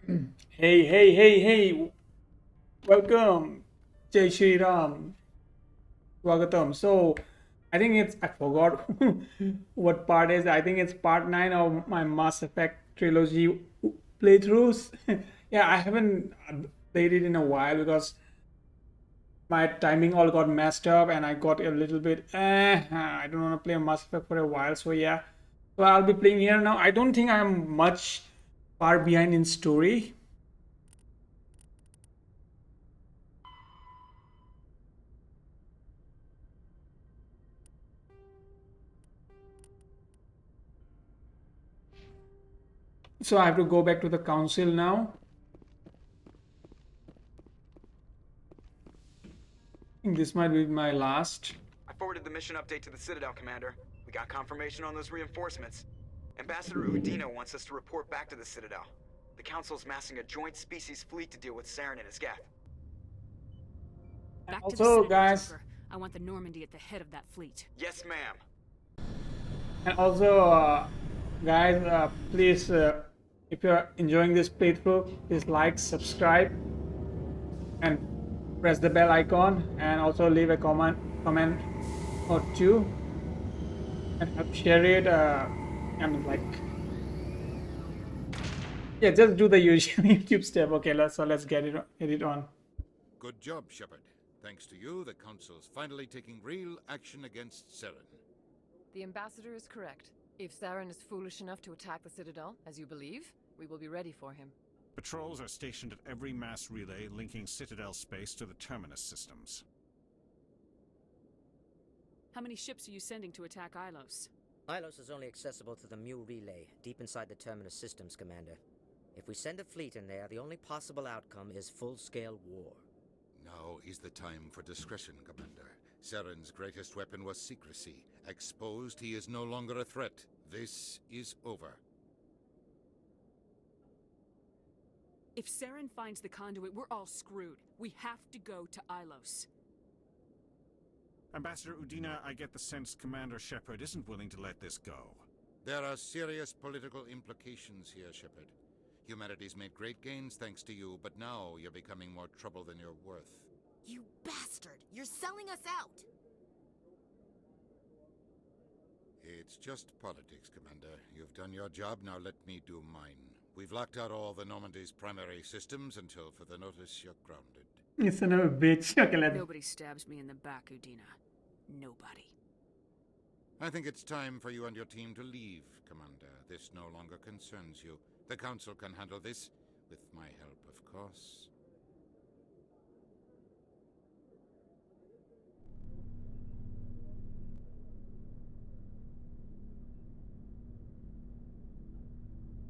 Hey, hey, hey, hey, welcome, Jai Shri Ram, Swagatam. So, I think I forgot what part is. I think it's part 9 of my Mass Effect trilogy playthroughs. Yeah, I haven't played it in a while because my timing all got messed up and I got a little bit, I don't want to play Mass Effect for a while. So, yeah, so I'll be playing here now. I don't think I'm much far behind in story. So, I have to go back to the council now. Think this might be my last. I forwarded the mission update to the Citadel, Commander. We got confirmation on those reinforcements. Ambassador Udina wants us to report back to the Citadel. The Council's massing a joint species fleet to deal with Saren and his Geth. And Back to the also, Citadel, guys, Joker. I want the Normandy at the head of that fleet. Yes, ma'am. and also, guys, please, if you're enjoying this playthrough, please like, subscribe, and press the bell icon, and also leave a comment or two, and help share it. I mean, like, yeah, just do the usual YouTube step. Okay, let's get it on. Good job, Shepard. Thanks to you, the Council's finally taking real action against Saren. The ambassador is correct. If Saren is foolish enough to attack the Citadel, as you believe, we will be ready for him. Patrols are stationed at every mass relay linking Citadel space to the Terminus systems. How many ships are you sending to attack Ilos? Ilos is only accessible to the Mu relay, deep inside the Terminus systems, Commander. If we send a fleet in there, the only possible outcome is full-scale war. Now is the time for discretion, Commander. Saren's greatest weapon was secrecy. Exposed, he is no longer a threat. This is over. If Saren finds the conduit, we're all screwed. We have to go to Ilos. Ambassador Udina, I get the sense Commander Shepard isn't willing to let this go. There are serious political implications here, Shepard. Humanity's made great gains thanks to you, but now you're becoming more trouble than you're worth. You bastard! You're selling us out! It's just politics, Commander. You've done your job, now let me do mine. We've locked out all the Normandy's primary systems until further notice you're grounded. You son of a bitch. Okay, Nobody stabs me in the back, Udina. Nobody. I think it's time for you and your team to leave, Commander. This no longer concerns you. The Council can handle this, with my help, of course.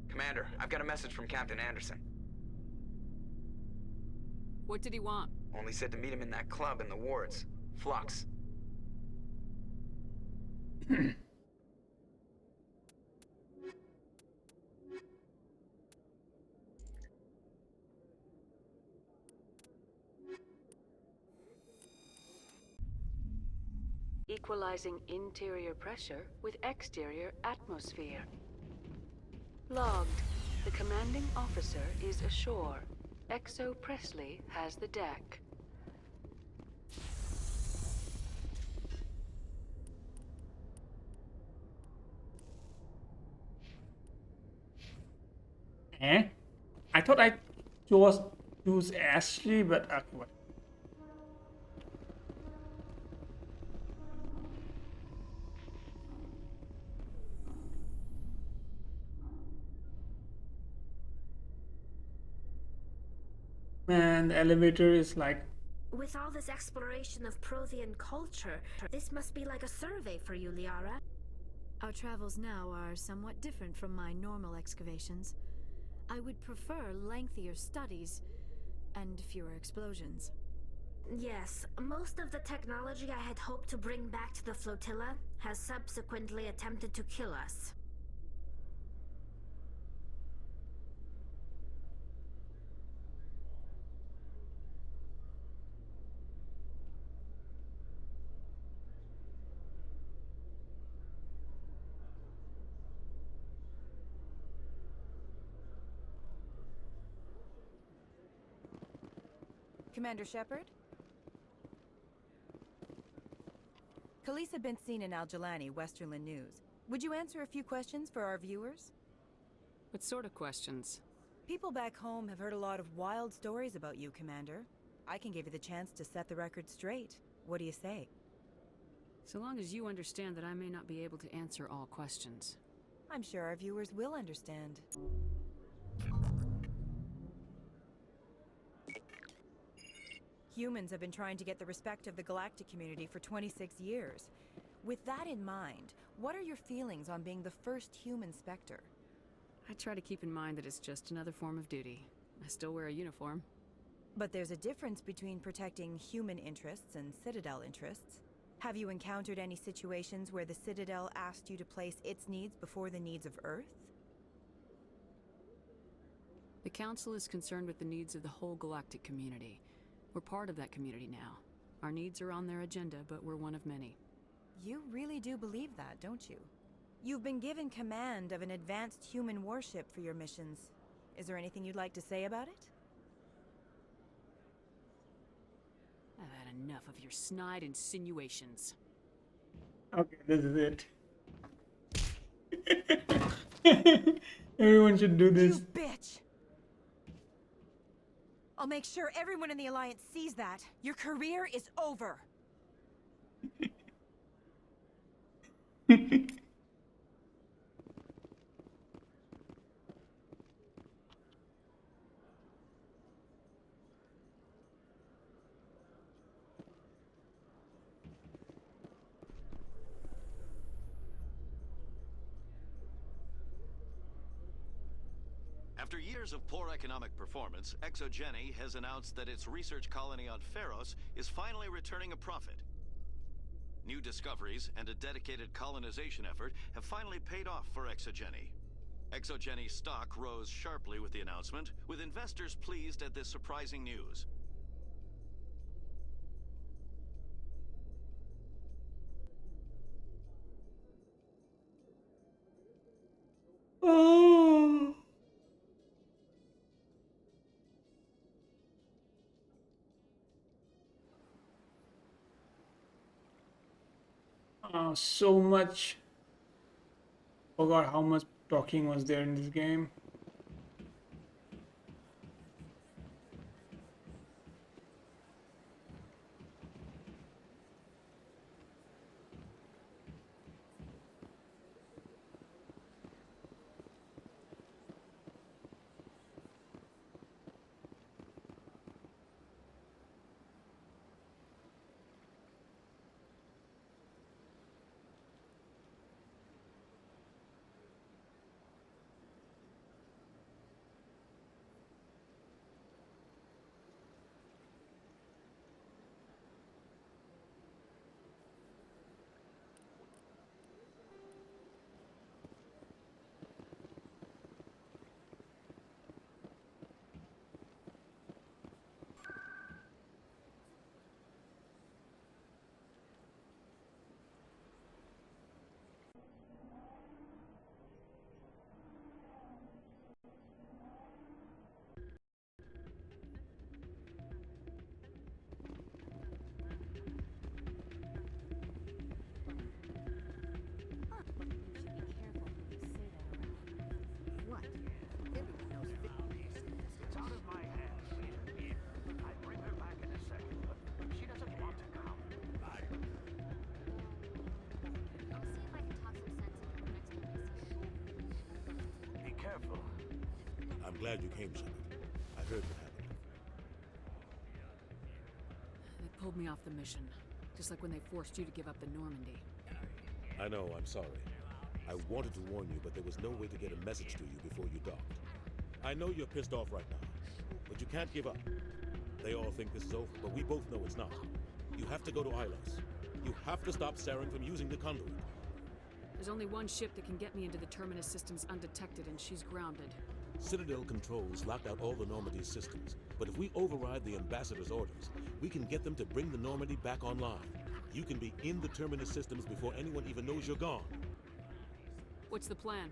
Commander, I've got a message from Captain Anderson. What did he want? Only said to meet him in that club in the wards. Flux. Equalizing interior pressure with exterior atmosphere. Logged. The commanding officer is ashore. Exo Presley has the deck. Eh? I thought I choose Ashley, but okay, what? Man, the elevator is like. With all this exploration of Prothean culture, this must be like a survey for you, Liara. Our travels now are somewhat different from my normal excavations. I would prefer lengthier studies and fewer explosions. Yes, most of the technology I had hoped to bring back to the flotilla has subsequently attempted to kill us. Commander Shepard? Khalees had been seen in Al-Jalani, Westerland News. Would you answer a few questions for our viewers? What sort of questions? People back home have heard a lot of wild stories about you, Commander. I can give you the chance to set the record straight. What do you say? So long as you understand that I may not be able to answer all questions. I'm sure our viewers will understand. Humans have been trying to get the respect of the galactic community for 26 years. With that in mind, what are your feelings on being the first human Spectre? I try to keep in mind that it's just another form of duty. I still wear a uniform. But there's a difference between protecting human interests and Citadel interests. Have you encountered any situations where the Citadel asked you to place its needs before the needs of Earth? The Council is concerned with the needs of the whole galactic community. We're part of that community now. Our needs are on their agenda, but we're one of many. You really do believe that, don't you? You've been given command of an advanced human warship for your missions. Is there anything you'd like to say about it? I've had enough of your snide insinuations. Okay, this is it. Everyone should do this. You bitch! I'll make sure everyone in the Alliance sees that. Your career is over. After years of poor economic performance, Exogeny has announced that its research colony on Pharos is finally returning a profit. New discoveries and a dedicated colonization effort have finally paid off for Exogeny. Exogeny's stock rose sharply with the announcement, with investors pleased at this surprising news. Oh. So much. Forgot how much talking was there in this game. I'm glad you came, Shepard. I heard what happened. They pulled me off the mission, just like when they forced you to give up the Normandy. I know, I'm sorry. I wanted to warn you, but there was no way to get a message to you before you docked. I know you're pissed off right now, but you can't give up. They all think this is over, but we both know it's not. You have to go to Ilos. You have to stop Saren from using the conduit. There's only one ship that can get me into the Terminus systems undetected, and she's grounded. Citadel controls locked out all the Normandy's systems, but if we override the Ambassador's orders, we can get them to bring the Normandy back online. You can be in the Terminus systems before anyone even knows you're gone. What's the plan?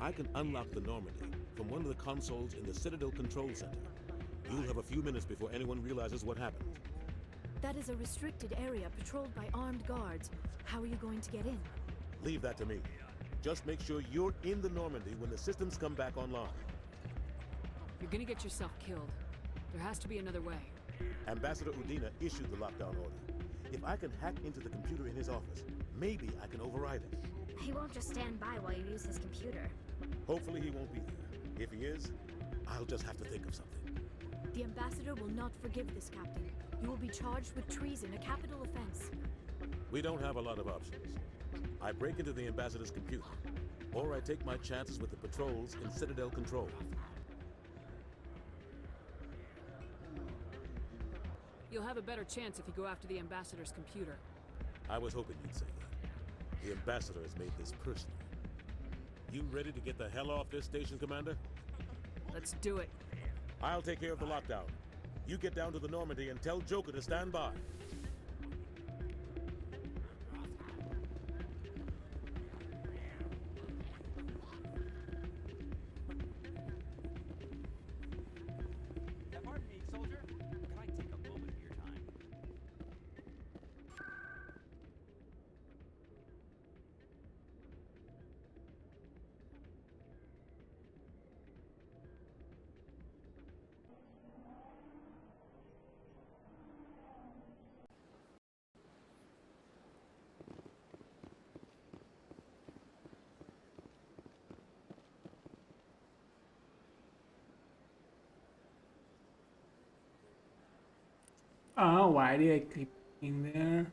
I can unlock the Normandy from one of the consoles in the Citadel Control Center. You'll have a few minutes before anyone realizes what happened. That is a restricted area patrolled by armed guards. How are you going to get in? Leave that to me. Just make sure you're in the Normandy when the systems come back online. You're gonna get yourself killed. There has to be another way. Ambassador Udina issued the lockdown order. If I can hack into the computer in his office, maybe I can override it. He won't just stand by while you use his computer. Hopefully he won't be there. If he is, I'll just have to think of something. The ambassador will not forgive this, Captain. You will be charged with treason, a capital offense. We don't have a lot of options. I break into the ambassador's computer, or I take my chances with the patrols in Citadel control. You'll have a better chance if you go after the ambassador's computer. I was hoping you'd say that. The ambassador has made this personal. You ready to get the hell off this station, Commander? Let's do it. I'll take care of the lockdown. You get down to the Normandy and tell Joker to stand by. Pardon me, soldier. Can I take a moment of your time? Why did I click in there?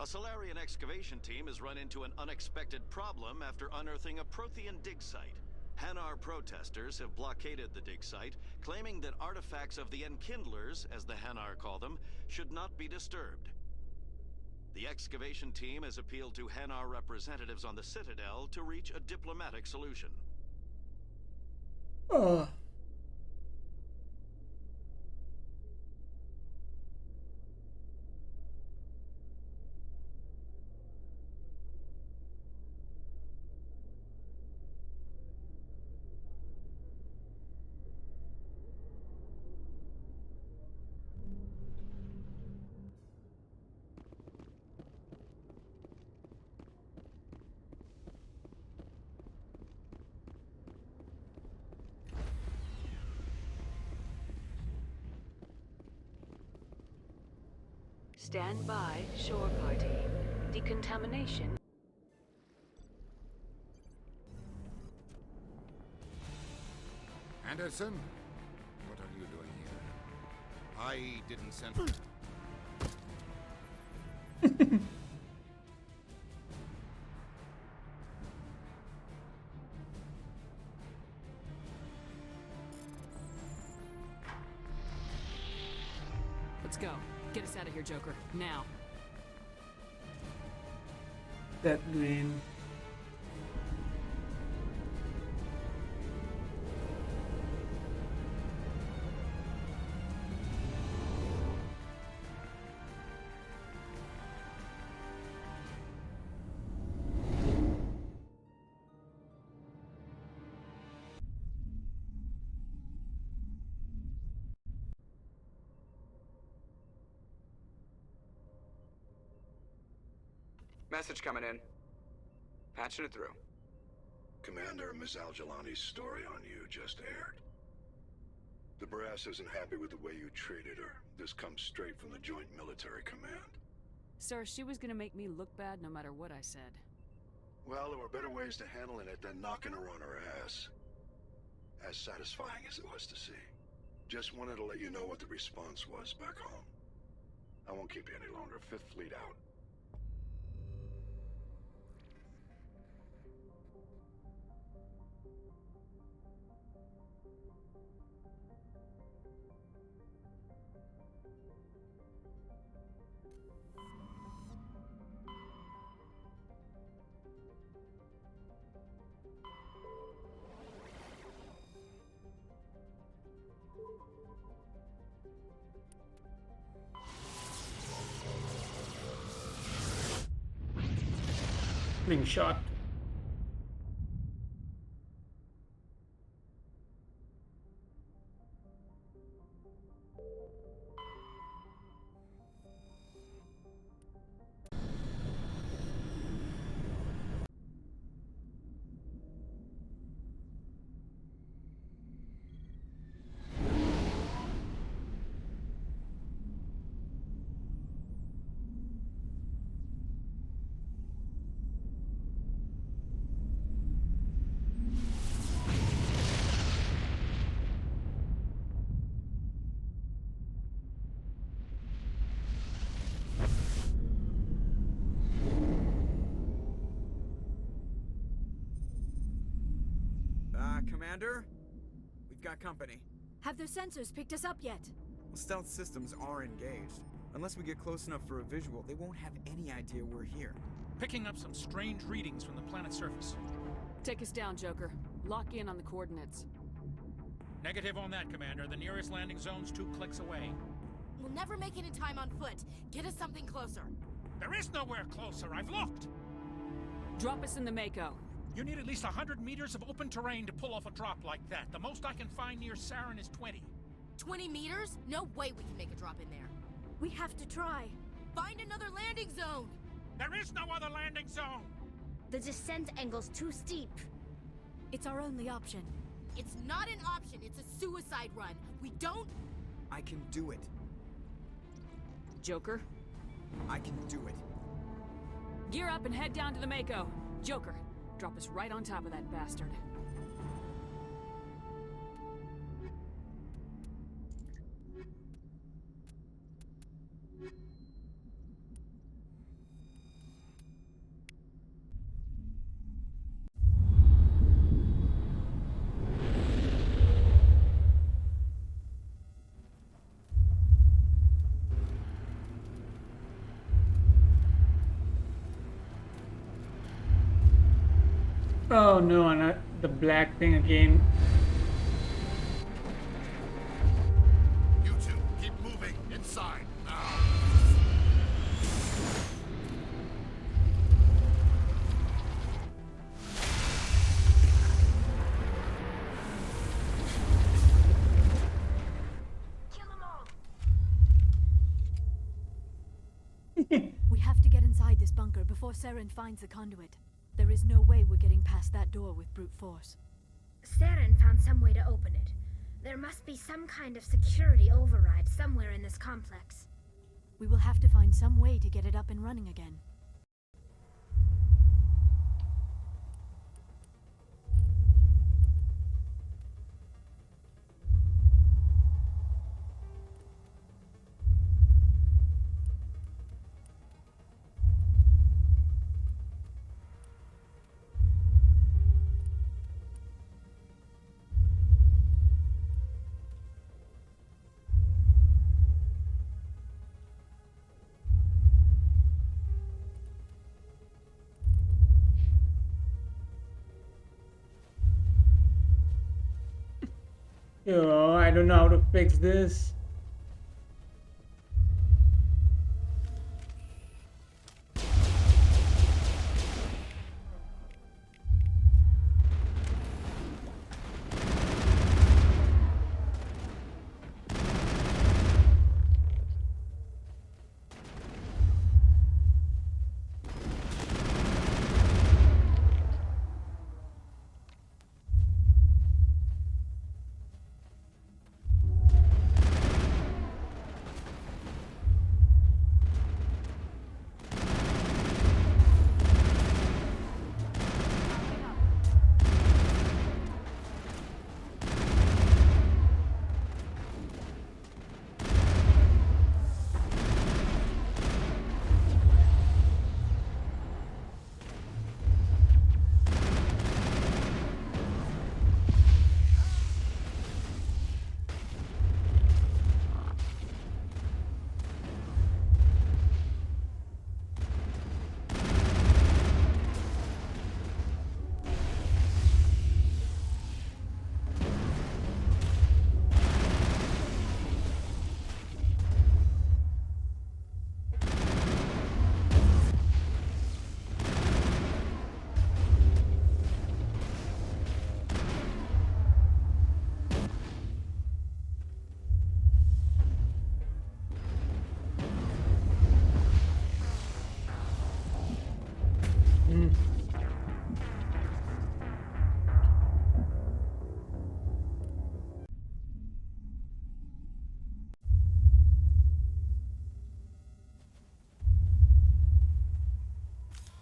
A Solarian excavation team has run into an unexpected problem after unearthing a Prothean dig site. Hanar protesters have blockaded the dig site, claiming that artifacts of the Enkindlers, as the Hanar call them, should not be disturbed. The excavation team has appealed to Hanar representatives on the Citadel to reach a diplomatic solution. Uh, Stand by, shore party. Decontamination. Anderson? What are you doing here? I didn't send... Let's go. Get us out of here, Joker. Now. that green. Message coming in. Patching it through. Commander, Ms. Al-Jalani's story on you just aired. The brass isn't happy with the way you treated her. This comes straight from the Joint Military Command. Sir, she was gonna make me look bad no matter what I said. Well, there were better ways to handling it than knocking her on her ass. As satisfying as it was to see. Just wanted to let you know what the response was back home. I won't keep you any longer. Fifth Fleet out. Being shot. Commander? We've got company. Have their sensors picked us up yet? Well, stealth systems are engaged. Unless we get close enough for a visual, they won't have any idea we're here. Picking up some strange readings from the planet's surface. Take us down, Joker. Lock in on the coordinates. Negative on that, Commander. The nearest landing zone's 2 clicks away. We'll never make it in time on foot. Get us something closer. There is nowhere closer. I've looked. Drop us in the Mako. You need at least 100 meters of open terrain to pull off a drop like that. The most I can find near Saren is 20. 20 meters? No way we can make a drop in there. We have to try. Find another landing zone! There is no other landing zone! The descent angle's too steep. It's our only option. It's not an option, it's a suicide run. We don't... I can do it. Joker? I can do it. Gear up and head down to the Mako. Joker, drop us right on top of that bastard. Oh no, and the black thing again. bunker before Saren finds the conduit. There is no way we're getting past that door with brute force. Saren found some way to open it. There must be some kind of security override somewhere in this complex. We will have to find some way to get it up and running again. Yo, I don't know how to fix this.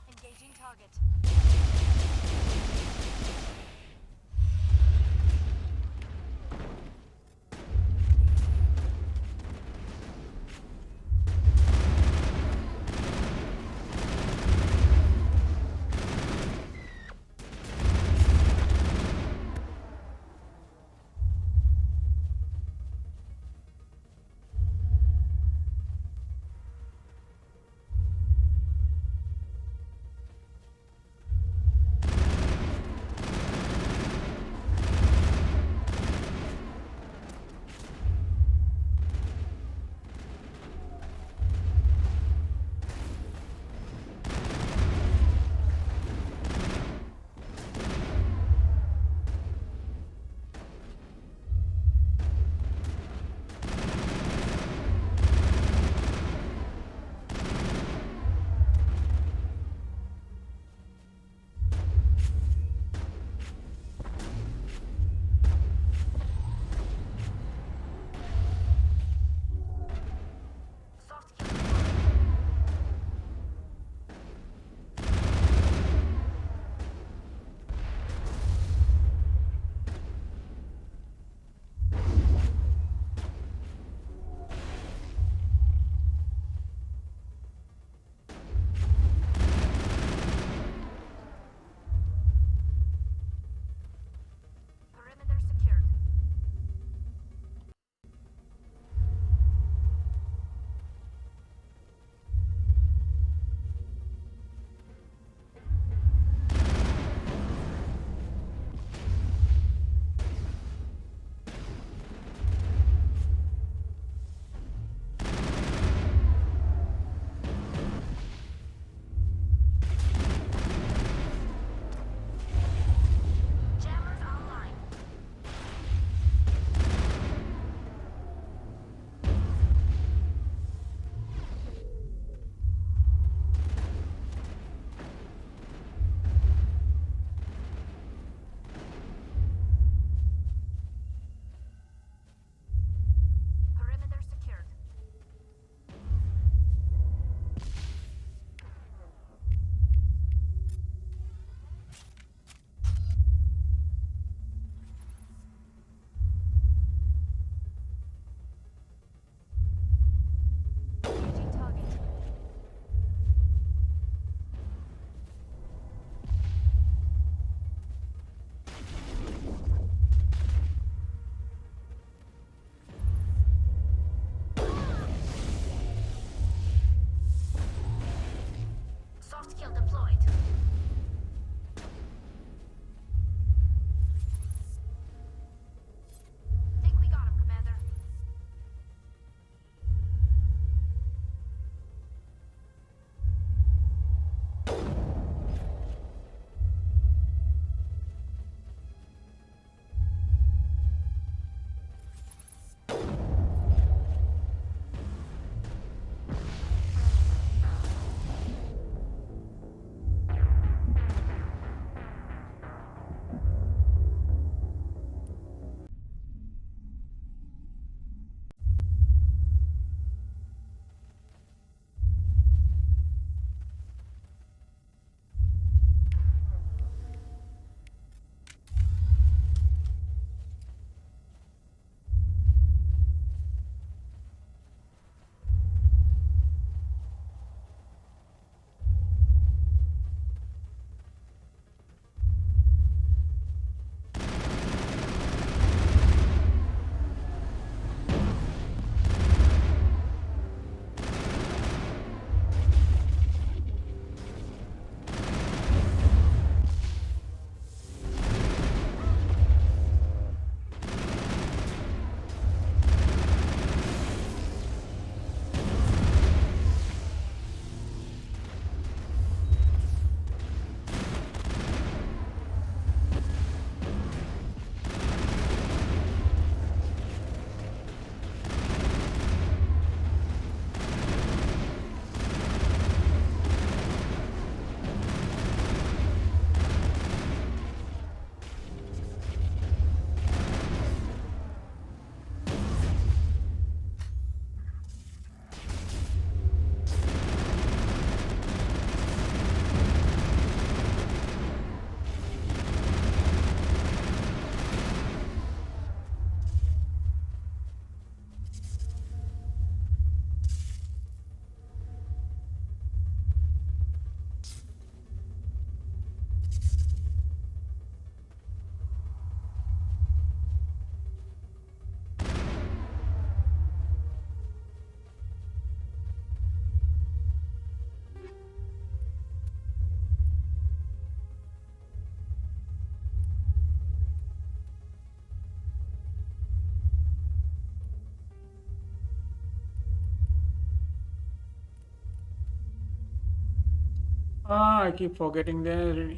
Engaging target. deployed. Think we got him, Commander. Ah, I keep forgetting there.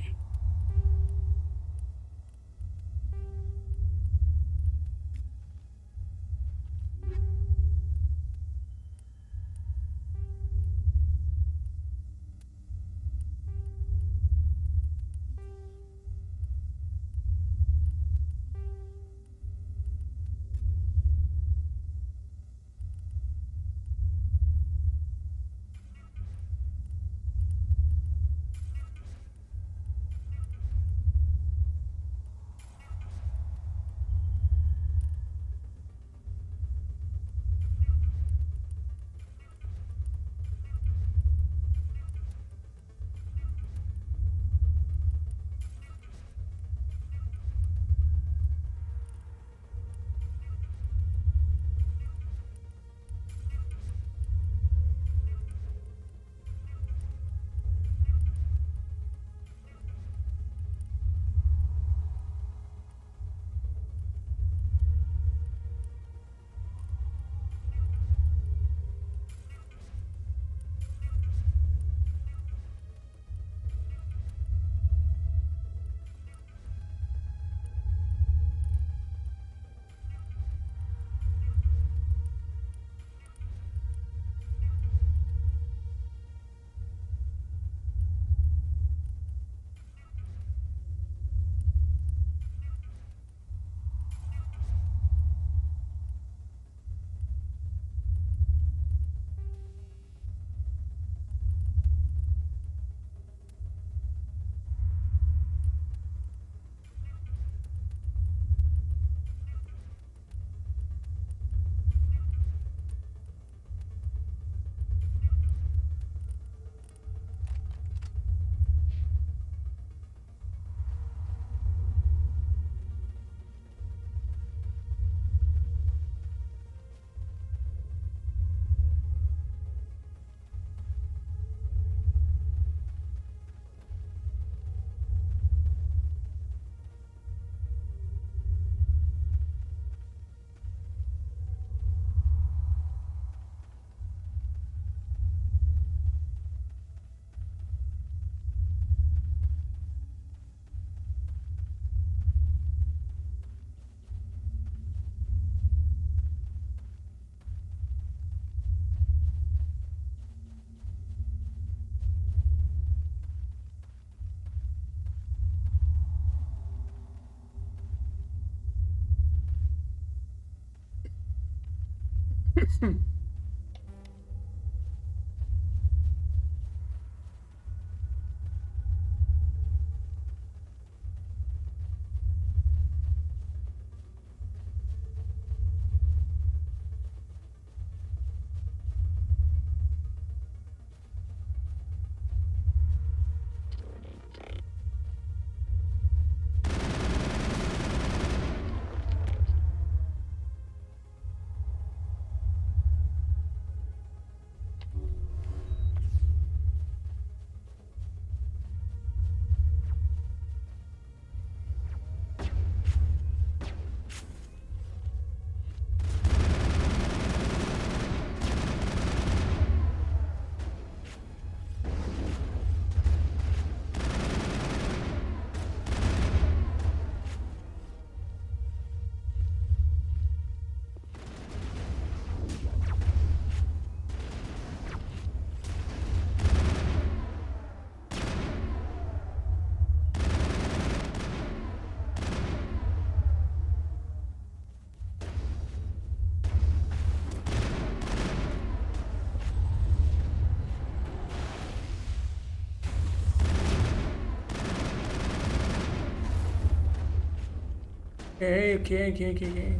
Okay.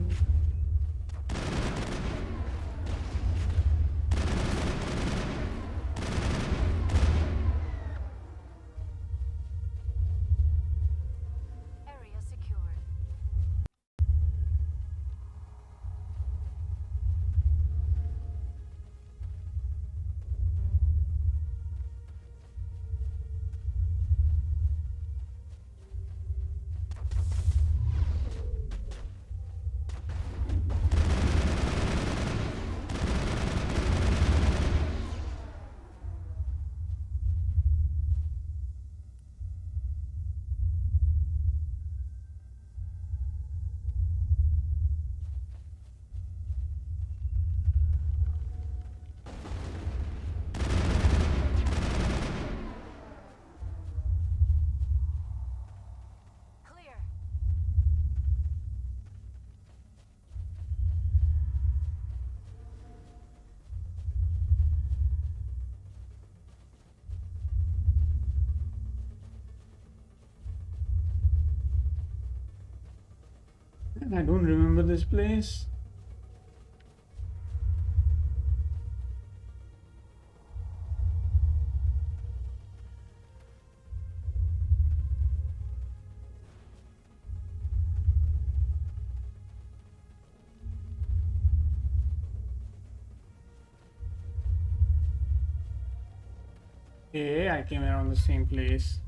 Area secured. Clear. I don't remember this place. Okay, I came around the same place.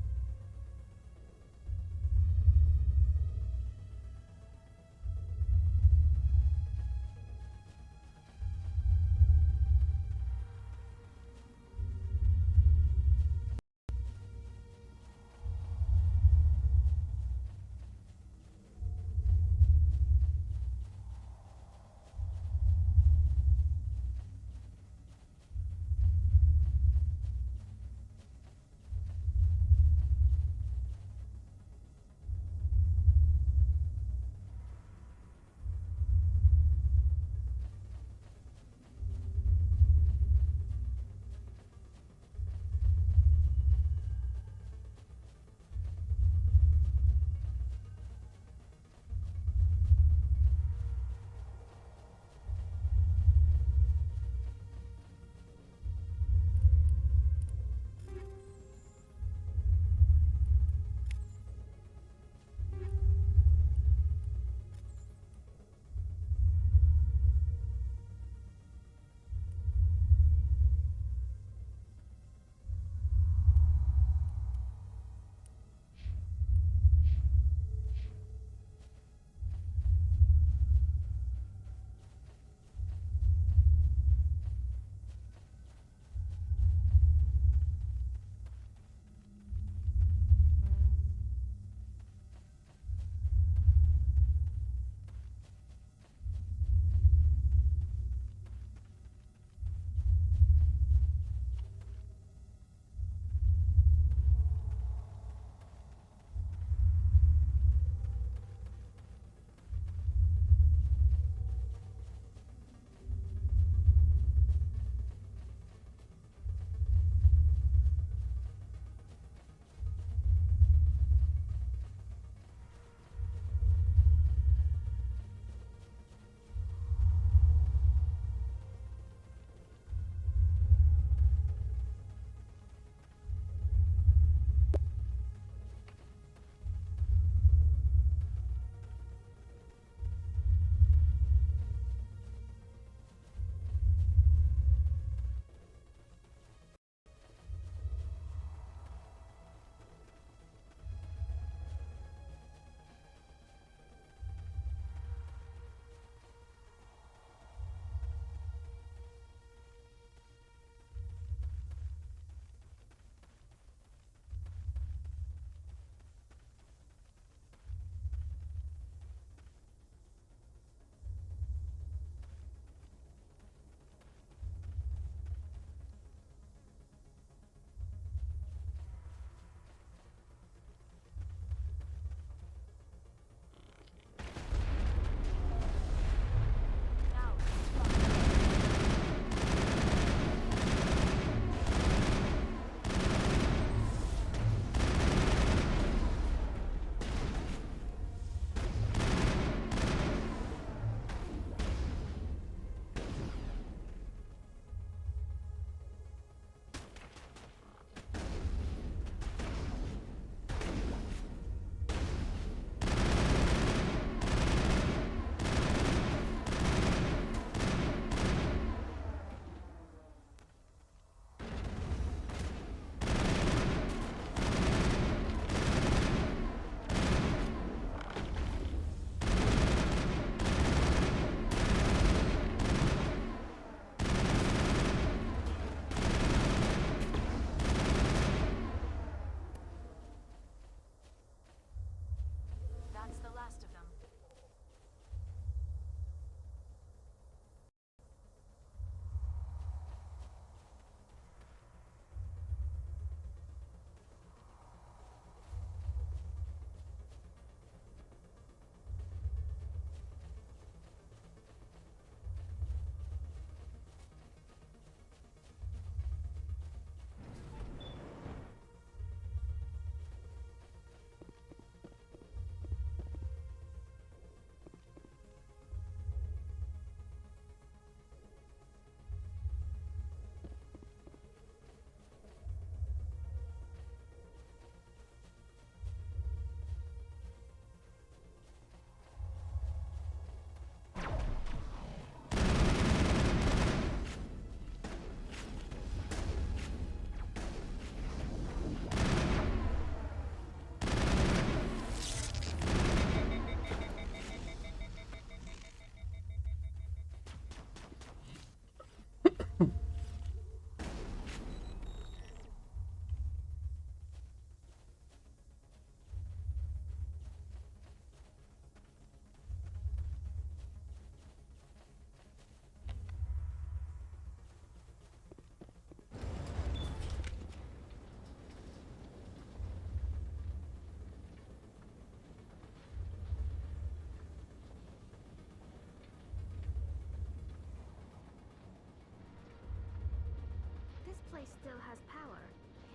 place still has power.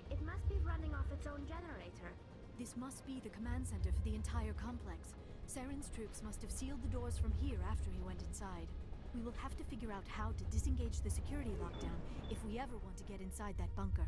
It must be running off its own generator. This must be the command center for the entire complex. Saren's troops must have sealed the doors from here after he went inside. We will have to figure out how to disengage the security lockdown if we ever want to get inside that bunker.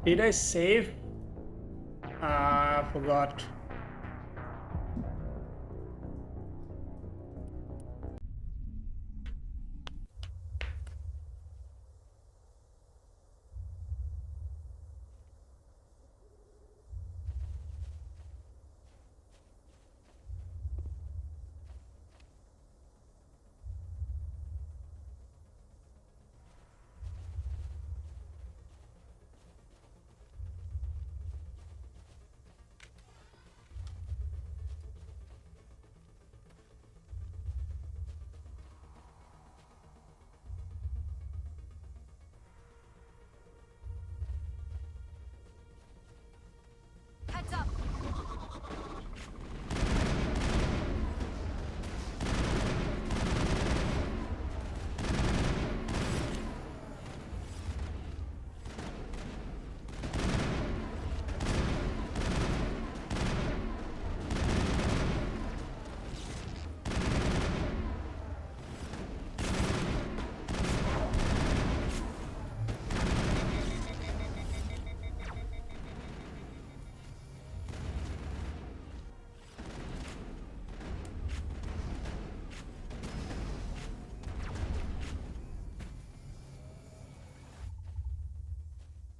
Did I save? I forgot. Heads up!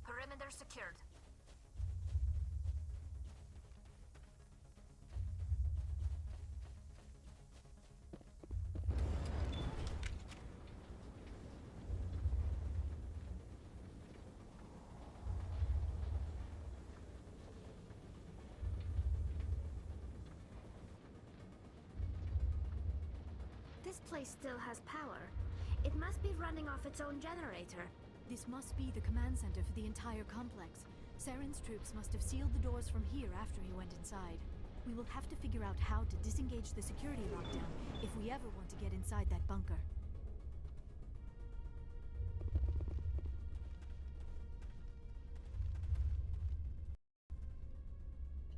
Perimeter secured. This place still has power. It must be running off its own generator. This must be the command center for the entire complex. Saren's troops must have sealed the doors from here after he went inside. We will have to figure out how to disengage the security lockdown if we ever want to get inside that bunker.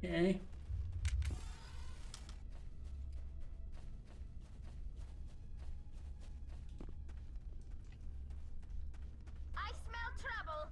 Okay. I smell trouble!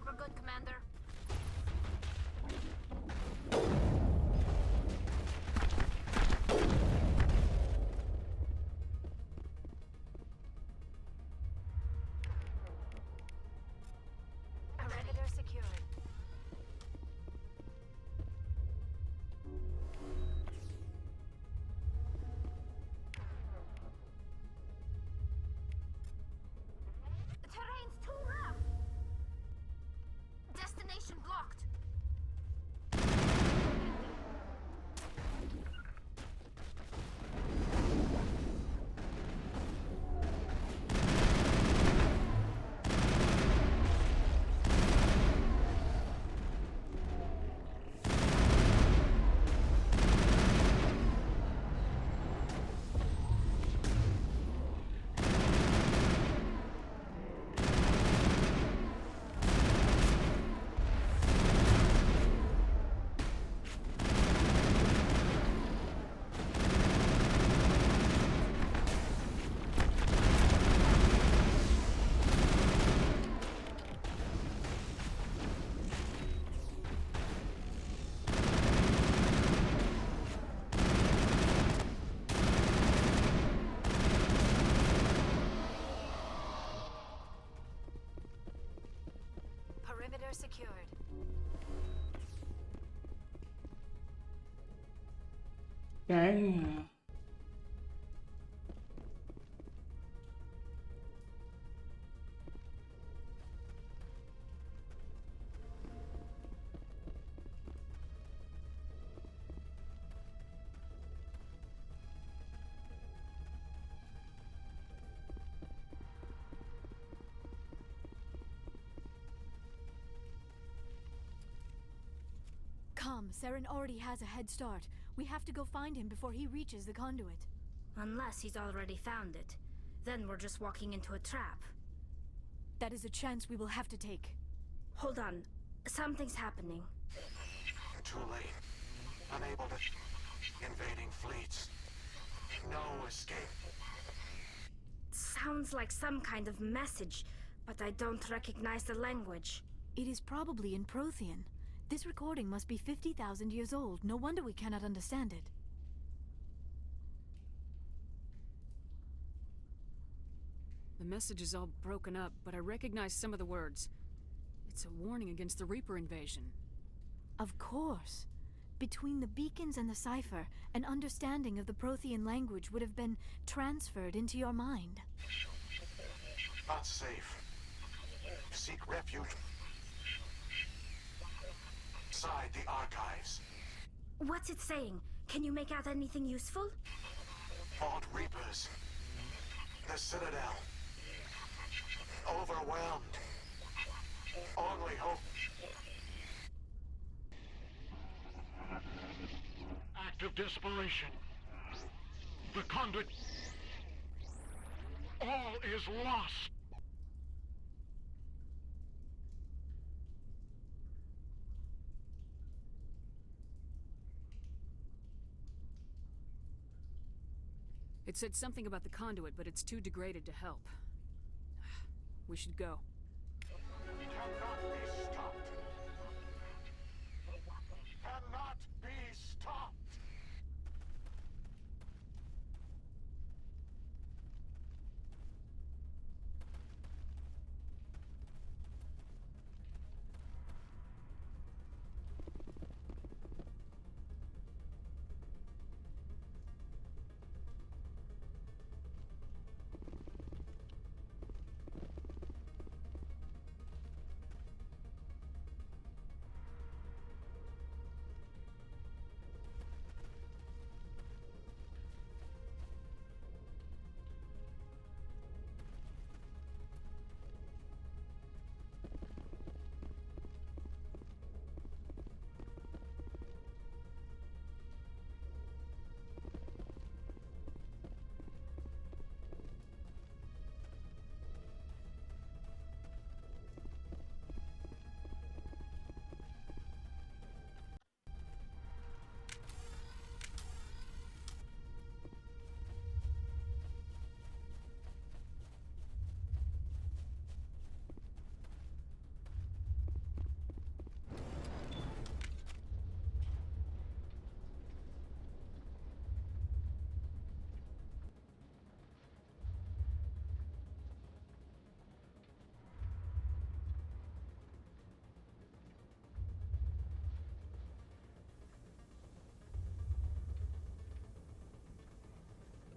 We're good, Commander. Perimeter secured. The terrain's too rough. Destination blocked. Perimeter secured. Dang. Come, Saren already has a head start. We have to go find him before he reaches the conduit. Unless he's already found it. Then we're just walking into a trap. That is a chance we will have to take. Hold on. Something's happening. Too late. Unable to... Invading fleets. No escape. Sounds like some kind of message, but I don't recognize the language. It is probably in Prothean. This recording must be 50,000 years old. No wonder we cannot understand it. The message is all broken up, but I recognize some of the words. It's a warning against the Reaper invasion. Of course. Between the beacons and the cipher, an understanding of the Prothean language would have been transferred into your mind. Not safe. Seek refuge. Inside the archives. What's it saying? Can you make out anything useful? Vault Reapers. The Citadel. Overwhelmed. Only hope. Act of desperation. The conduit. All is lost. It said something about the conduit, but it's too degraded to help. We should go. Cannot be stopped. Cannot be stopped.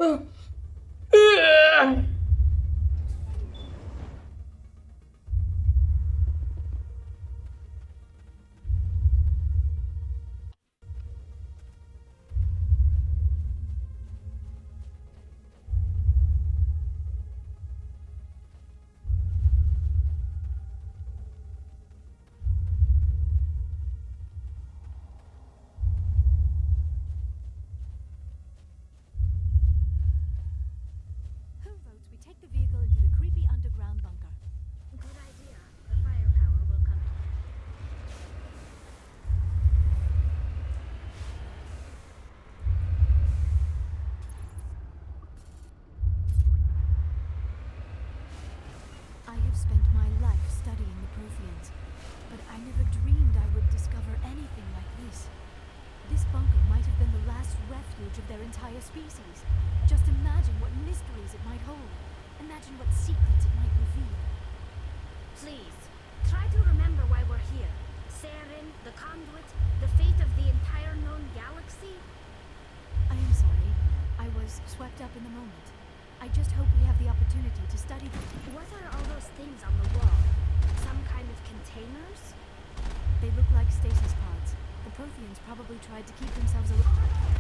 Who votes we take the vehicle into the creepy underground bunker? Good idea. The firepower will come in. I have spent my life studying the Protheans, but I never dreamed I would discover anything like this. This bunker might have been the last refuge of their entire species. Just imagine what mysteries it might hold. Imagine what secrets it might reveal. Please, try to remember why we're here. Saren, the conduit, the fate of the entire known galaxy. I am sorry. I was swept up in the moment. I just hope we have the opportunity to study them. What are all those things on the wall? Some kind of containers? They look like stasis pods. The Protheans probably tried to keep themselves alive.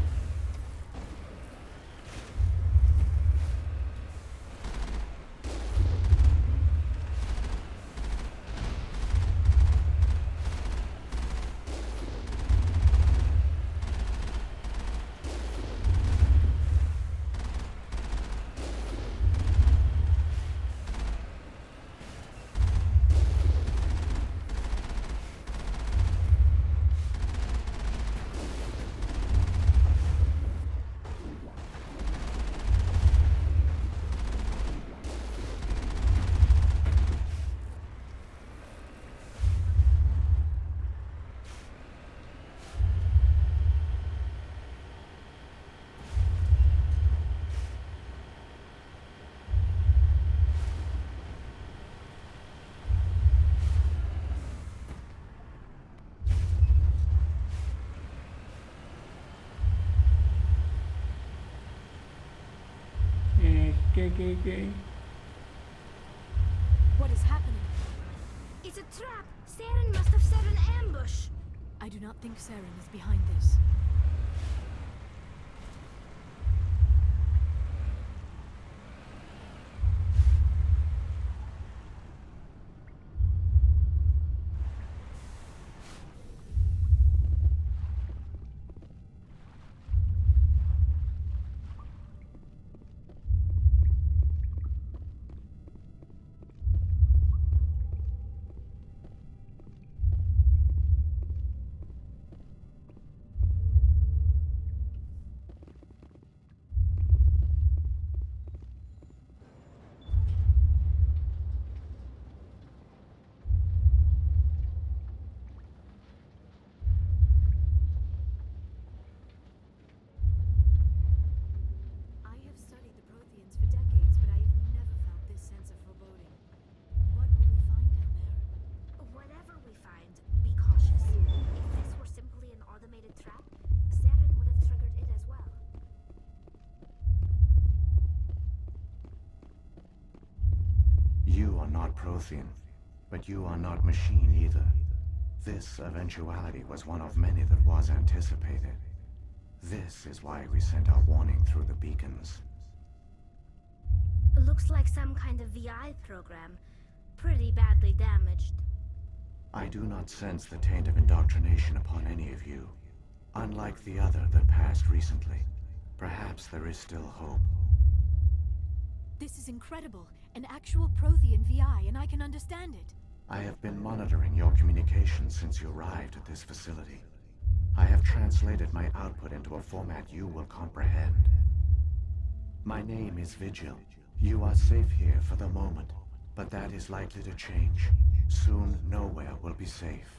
Okay. What is happening? It's a trap! Saren must have set an ambush! I do not think Saren is behind this. I have studied the Protheans for decades, but I have never felt this sense of foreboding. What will we find down there? Whatever we find, be cautious. If this were simply an automated trap, Saren would have triggered it as well. You are not Prothean, but you are not machine either. This eventuality was one of many that was anticipated. This is why we sent our warning through the beacons. Looks like some kind of VI program. Pretty badly damaged. I do not sense the taint of indoctrination upon any of you. Unlike the other that passed recently, perhaps there is still hope. This is incredible. An actual Prothean VI, and I can understand it. I have been monitoring your communications since you arrived at this facility. I have translated my output into a format you will comprehend. My name is Vigil. You are safe here for the moment, but that is likely to change. Soon, nowhere will be safe.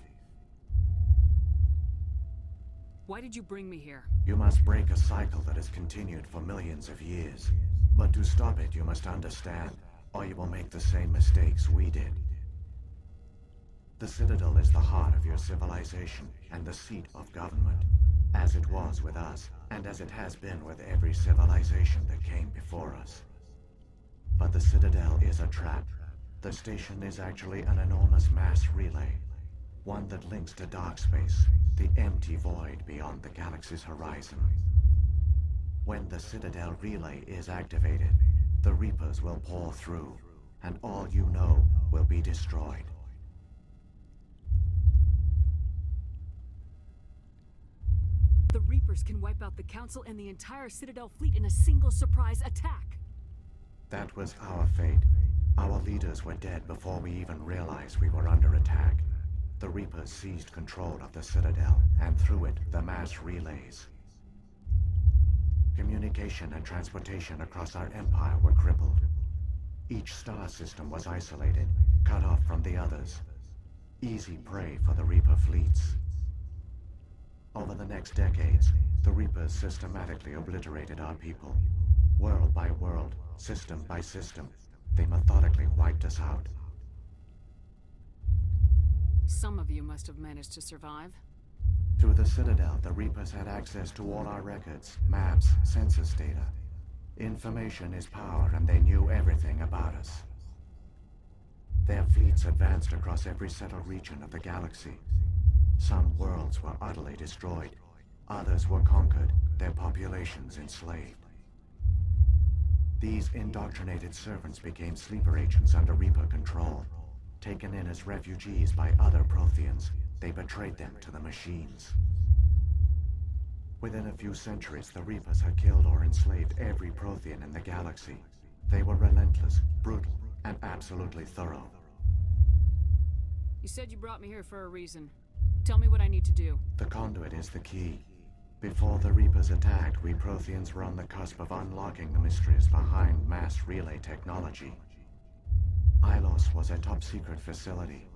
Why did you bring me here? You must break a cycle that has continued for millions of years. But to stop it, you must understand, or you will make the same mistakes we did. The Citadel is the heart of your civilization and the seat of government. As it was with us, and as it has been with every civilization that came before us. But the Citadel is a trap. The station is actually an enormous mass relay, one that links to dark space, the empty void beyond the galaxy's horizon. When the Citadel relay is activated, the Reapers will pour through, and all you know will be destroyed. The Reapers can wipe out the Council and the entire Citadel fleet in a single surprise attack. That was our fate. Our leaders were dead before we even realized we were under attack. The Reapers seized control of the Citadel, and through it, the mass relays. Communication and transportation across our empire were crippled. Each star system was isolated, cut off from the others. Easy prey for the Reaper fleets. Over the next decades, the Reapers systematically obliterated our people. World by world, system by system, they methodically wiped us out. Some of you must have managed to survive. Through the Citadel, the Reapers had access to all our records, maps, census data. Information is power, and they knew everything about us. Their fleets advanced across every settled region of the galaxy. Some worlds were utterly destroyed. Others were conquered, their populations enslaved. These indoctrinated servants became sleeper agents under Reaper control. Taken in as refugees by other Protheans, they betrayed them to the machines. Within a few centuries, the Reapers had killed or enslaved every Prothean in the galaxy. They were relentless, brutal, and absolutely thorough. You said you brought me here for a reason. Tell me what I need to do. The conduit is the key. Before the Reapers attacked, we Protheans were on the cusp of unlocking the mysteries behind mass relay technology. Ilos was a top-secret facility.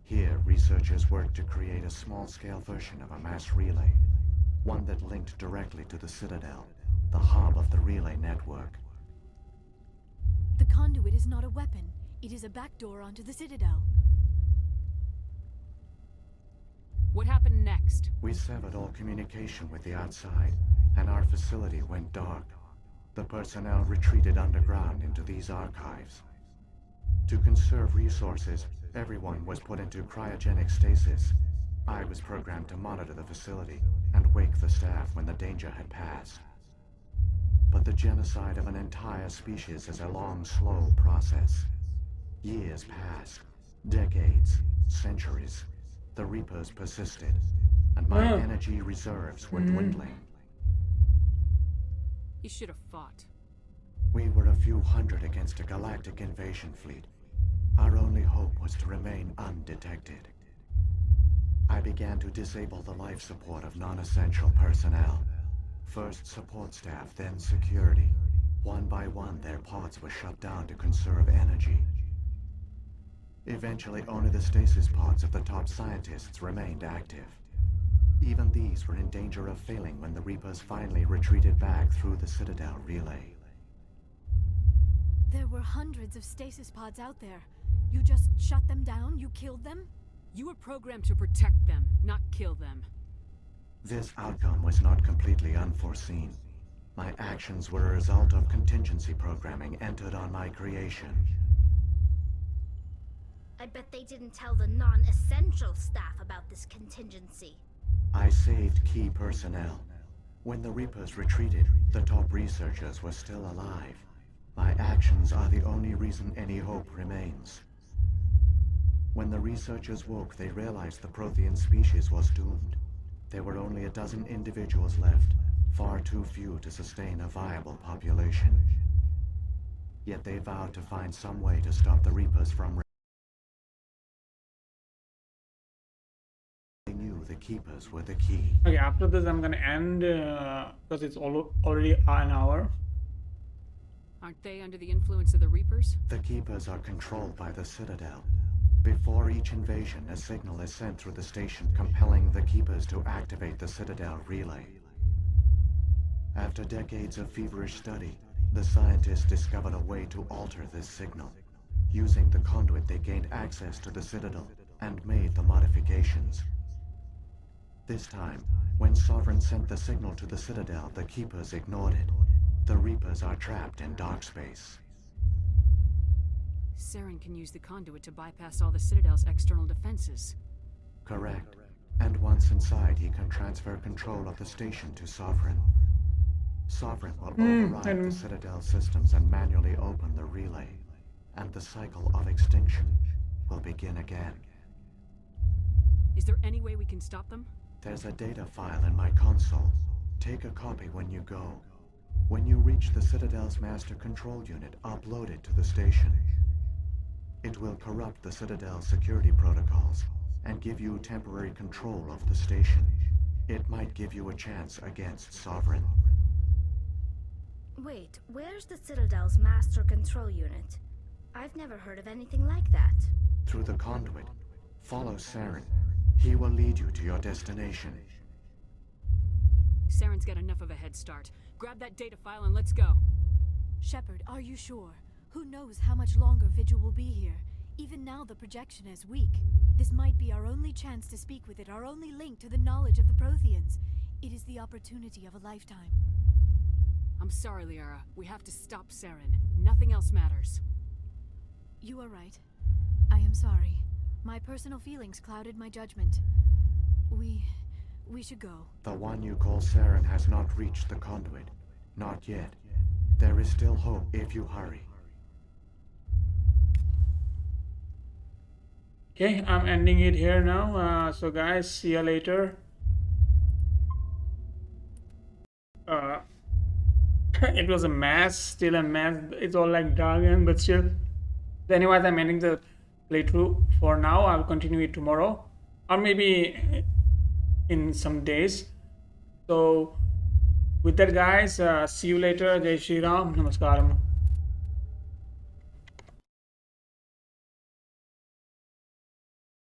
Here, researchers worked to create a small-scale version of a mass relay, one that linked directly to the Citadel, the hub of the relay network. The conduit is not a weapon. It is a backdoor onto the Citadel. What happened next? We severed all communication with the outside, and our facility went dark. The personnel retreated underground into these archives. To conserve resources, everyone was put into cryogenic stasis. I was programmed to monitor the facility and wake the staff when the danger had passed. But the genocide of an entire species is a long, slow process. Years passed, decades, centuries. The Reapers persisted, and my energy reserves were dwindling. You should have fought. We were a few hundred against a galactic invasion fleet. Our only hope was to remain undetected. I began to disable the life support of non-essential personnel. First support staff, then security. One by one, their pods were shut down to conserve energy. Eventually, only the stasis pods of the top scientists remained active. Even these were in danger of failing when the Reapers finally retreated back through the Citadel relay. There were hundreds of stasis pods out there. You just shut them down? You killed them? You were programmed to protect them, not kill them. This outcome was not completely unforeseen. My actions were a result of contingency programming entered on my creation. I bet they didn't tell the non-essential staff about this contingency. I saved key personnel. When the Reapers retreated, the top researchers were still alive. My actions are the only reason any hope remains. When the researchers woke, they realized the Prothean species was doomed. There were only a dozen individuals left, far too few to sustain a viable population. Yet they vowed to find some way to stop the Reapers from... They knew the Keepers were the key. Okay, after this I'm gonna end because it's already an hour. Aren't they under the influence of the Reapers? The Keepers are controlled by the Citadel. Before each invasion, a signal is sent through the station compelling the Keepers to activate the Citadel relay. After decades of feverish study, the scientists discovered a way to alter this signal. Using the conduit, they gained access to the Citadel and made the modifications. This time, When Sovereign sent the signal to the Citadel, the Keepers ignored it. The Reapers are trapped in dark space. Saren can use the conduit to bypass all the Citadel's external defenses. Correct. And once inside, he can transfer control of the station to Sovereign. Sovereign will override the Citadel systems and manually open the relay. And the cycle of extinction will begin again. Is there any way we can stop them? There's a data file in my console. Take a copy when you go. When you reach the Citadel's master control unit, upload it to the station. It will corrupt the Citadel's security protocols and give you temporary control of the station. It might give you a chance against Sovereign. Wait, where's the Citadel's master control unit? I've never heard of anything like that. Through the conduit. Follow Saren. He will lead you to your destination. Saren's got enough of a head start. Grab that data file and let's go. Shepard, are you sure? Who knows how much longer Vigil will be here? Even now the projection is weak. This might be our only chance to speak with it, our only link to the knowledge of the Protheans. It is the opportunity of a lifetime. I'm sorry, Liara. We have to stop Saren. Nothing else matters. You are right. I am sorry. My personal feelings clouded my judgment. We should go. The one you call Saren has not reached the conduit. Not yet. There is still hope if you hurry. Okay, I'm ending it here now. So guys, see you later. It was a mess, still a mess. It's all like jargon, but still. Anyways, I'm ending the playthrough for now. I'll continue it tomorrow, or maybe in some days. So with that, guys, see you later. Jai Shri Ram. Namaskaram.